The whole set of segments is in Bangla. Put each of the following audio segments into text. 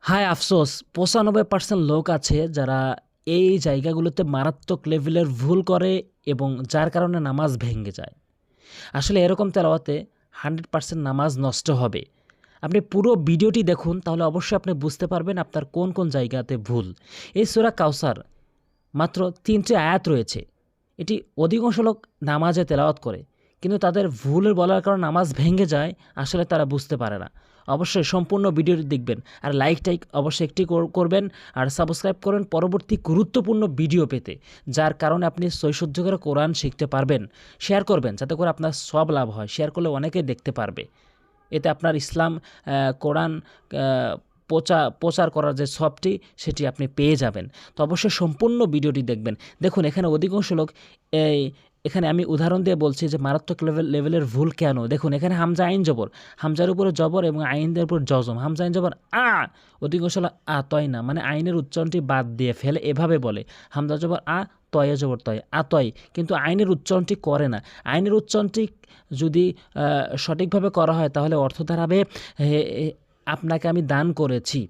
হায় আফসোস ৯৫% লোক আছে যারা এই জায়গাগুলোতে মারাত্মক লেভেলের ভুল করে এবং যার কারণে নামাজ ভেঙে যায়। আসলে এরকম তেলাওয়াতে 100% নামাজ নষ্ট হবে। আপনি পুরো ভিডিওটি দেখুন, তাহলে অবশ্যই আপনি বুঝতে পারবেন আপনার কোন কোন জায়গাতে ভুল। এই সূরা কাউসার মাত্র ৩টি আয়াত রয়েছে। এটি অধিকাংশ লোক নামাজে তেলাওয়াত করে, কিন্তু তাদের ভুলের বলার কারণে নামাজ ভেঙে যায়। আসলে তারা বুঝতে পারে না। অবশ্যই সম্পূর্ণ ভিডিওটি দেখবেন, আর লাইক অবশ্যই একটি করবেন, আর সাবস্ক্রাইব করবেন পরবর্তী গুরুত্বপূর্ণ ভিডিও পেতে, যার কারণে আপনি সৈশুদ্ধ করে কোরআন শিখতে পারবেন। শেয়ার করবেন যাতে করে আপনার সব লাভ হয়। শেয়ার করলে অনেকেই দেখতে পারবে। এতে আপনার ইসলাম, কোরআন প্রচার করার যে সবটি সেটি আপনি পেয়ে যাবেন। তো অবশ্যই সম্পূর্ণ ভিডিওটি দেখবেন। দেখুন, এখানে অধিকাংশ লোক এখানে আমি উদাহরণ দিয়ে বলছি যে মারাত্মক লেভেলের ভুল কেন। দেখুন, এখানে হামজা আইন জবর, হামজার উপরে জবর এবং আইনদের উপর জজম। হামজা আইন জবর আ, অধিকাংশ লোক তয় না, মানে আইনের উচ্চারণটি বাদ দিয়ে ফেলে, এভাবে বলে হামজা জবর আ, তয়ে জবর তয়, আতয়, কিন্তু আইনের উচ্চারণটি করে না। আইনের উচ্চারণটি যদি সঠিকভাবে করা হয় তাহলে অর্থ দাঁড়াবে আপনাকে আমি দান করেছি।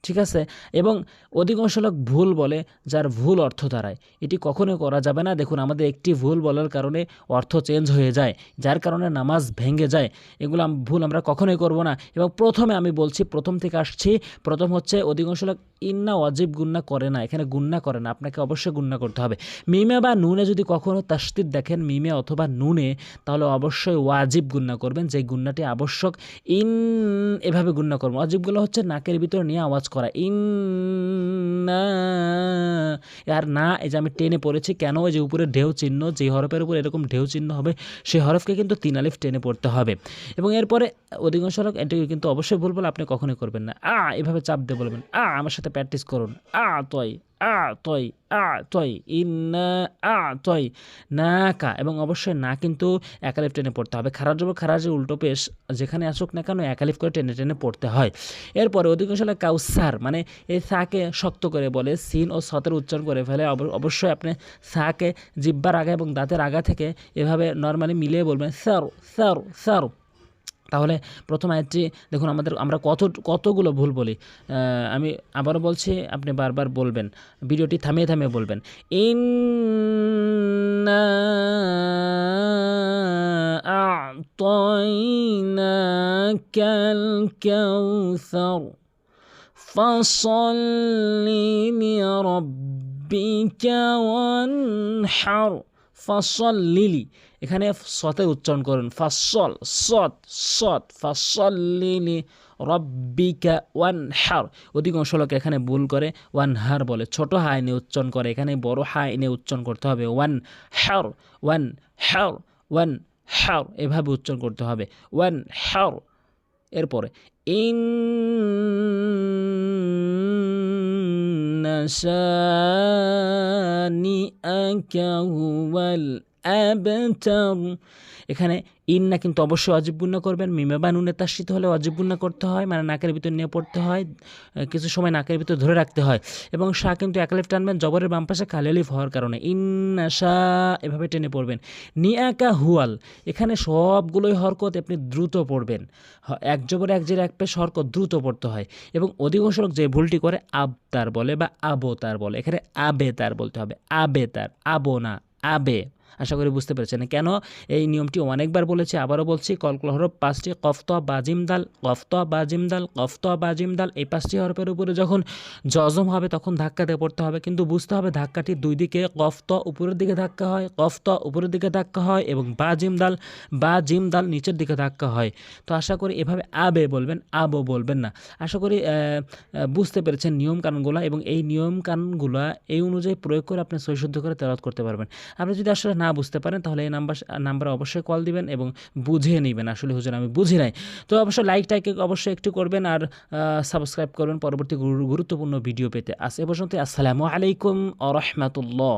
ঠিক আছে? এবং অধিকাংশ লোক ভুল বলে, যার ভুল অর্থ দাঁড়ায়। এটি কখনোই করা যাবে না। দেখুন, আমাদের একটি ভুল বলার কারণে অর্থ চেঞ্জ হয়ে যায়, যার কারণে নামাজ ভেঙে যায়। এগুলো ভুল আমরা কখনোই করব না। এবং প্রথমে আমি বলছি, প্রথম থেকে আসছি। প্রথম হচ্ছে অধিকাংশ লোক ইন্না ওয়াজিব গুন্না করে না। এখানে গুন্না করে না, আপনাকে অবশ্যই গুন্না করতে হবে। মিমে বা নুনে যদি কখনও তাসদিদ দেখেন, মিমে অথবা নুনে, তাহলে অবশ্যই ওয়াজিব গুন্না করবেন, যে গুন্নাটি আবশ্যক। ইন এভাবে গুন্না করবেন। ওয়াজিবগুলো হচ্ছে নাকের ভিতরে নিয়ে আওয়াজ করা, ইন্না। আর না, এই যে আমি টেনে পড়েছি কেন, ওই যে উপরে ঢেউ চিহ্ন, যে হরফের উপর এরকম ঢেউ চিহ্ন হবে সেই হরফকে কিন্তু ৩ আলিফ টেনে পড়তে হবে। এবং এরপরে অধিকাংশ লোক এটি কিন্তু অবশ্যই ভুল বলে, আপনি কখনোই করবেন না। এভাবে চাপ দিয়ে বলবেন, আমার সাথে প্র্যাকটিস করুন। তয় তয় তয় ইন্না তয় না কা। এবং অবশ্যই না কিন্তু একালিফ টেনে পড়তে হবে। খারাপ জবর খারাজের উল্টো পেশ যেখানে আসুক না কেন একালিফ করে টেনে টেনে পড়তে হয়। এরপরে অধিকাংশ লোক কাউসার, মানে এই সাকে শক্ত করে বলে, সিন ও সতের উচ্চারণ করে ফেলে। অবশ্যই আপনি সাকে জিব্বার আগা এবং দাঁতের আগা থেকে এভাবে নর্মালি মিলিয়ে বলবেন স্যার স্যার স্যার। তাহলে প্রথম আয়াতটি দেখুন, আমরা কতগুলো ভুল বলি। আমি আবারও বলছি, আপনি বারবার বলবেন, ভিডিওটি থামিয়ে থামিয়ে বলবেন। ইন্না আ'তাইনাকাল কাউসার ফাসল্লি লিরাব্বিকা ওয়ানহার। ফাসল্লি, এখানে সতের উচ্চারণ করুন, ফাসল সৎ সৎ, ফাসল্লি রব্বিকা ওয়ানহার। অধিকাংশ লোক এখানে ভুল করে, ওয়ানহার বলে, ছোট হাই নিয়ে উচ্চারণ করে। এখানে বড় হাই নিয়ে উচ্চারণ করতে হবে, ওয়ানহার ওয়ানহার ওয়ানহার, এভাবে উচ্চারণ করতে হবে, ওয়ানহার। এরপরে ইন্না শানিআকা হুয়াল আবতার। এখানে ইন্না কিন্তু অবশ্যই ওয়াজিব গুন্না করবেন। মিমে বা নুনে তাসদীদ হলে ওয়াজিব গুন্না করতে হয়, মানে নাকের ভিতর নিয়ে পড়তে হয়, কিছু সময় নাকের ভিতর ধরে রাখতে হয়। এবং শাহ কিন্তু একালিফ টানবেন জবরের বাম পাশে খালি আলিফ হওয়ার কারণে, ইন্না শাহ এভাবে টেনে পড়বেন। নিআকা হুয়াল, এখানে সবগুলোই হরকত আপনি দ্রুত পড়বেন। এক জবর এক জের এক পেশ হরকত দ্রুত পড়তে হয়। এবং অধিকাংশ লোক যে ভুলটি করে আবতার বলে বা আবতার বলে, এখানে আবেতার বলতে হবে, আবেতার, আবো না, আবে। আশা করি বুঝতে পেরেছেন কেন এই নিয়মটি অনেকবার বলেছি, আবারও বলছি। কলকল হরফ 5টি, কফত বাজিম দাল, কফত বাজিম দাল, কফত বাজিম দাল। এই 5টি হরফের উপরে যখন জজম হবে তখন ধাক্কা দিয়ে পড়তে হবে, কিন্তু বুঝতে হবে ধাক্কাটি দুই দিকে। কফত উপরের দিকে ধাক্কা হয়, কফত উপরের দিকে ধাক্কা হয়, এবং বাজিম দাল নিচের দিকে ধাক্কা হয়। তো আশা করি এভাবে আবে বলবেন, আবো বলবেন না। আশা করি বুঝতে পেরেছেন নিয়মকানুনগুলো, এবং এই নিয়মকানুনগুলো এই অনুযায়ী প্রয়োগ করে আপনি সহিশুদ্ধ করে তেলাওয়াত করতে পারবেন। আপনি যদি আসলে না বুঝতে পারেন তাহলে এই নাম্বারে অবশ্যই কল দিবেন এবং বুঝিয়ে নেবেন, আসলে হুজুর আমি বুঝি নাই। তো অবশ্যই লাইকটাকে অবশ্যই একটু করবেন, আর সাবস্ক্রাইব করবেন পরবর্তী গুরুত্বপূর্ণ ভিডিও পেতে। আজ এ পর্যন্ত। আসসালামু আলাইকুম ওয়া রাহমাতুল্লাহ।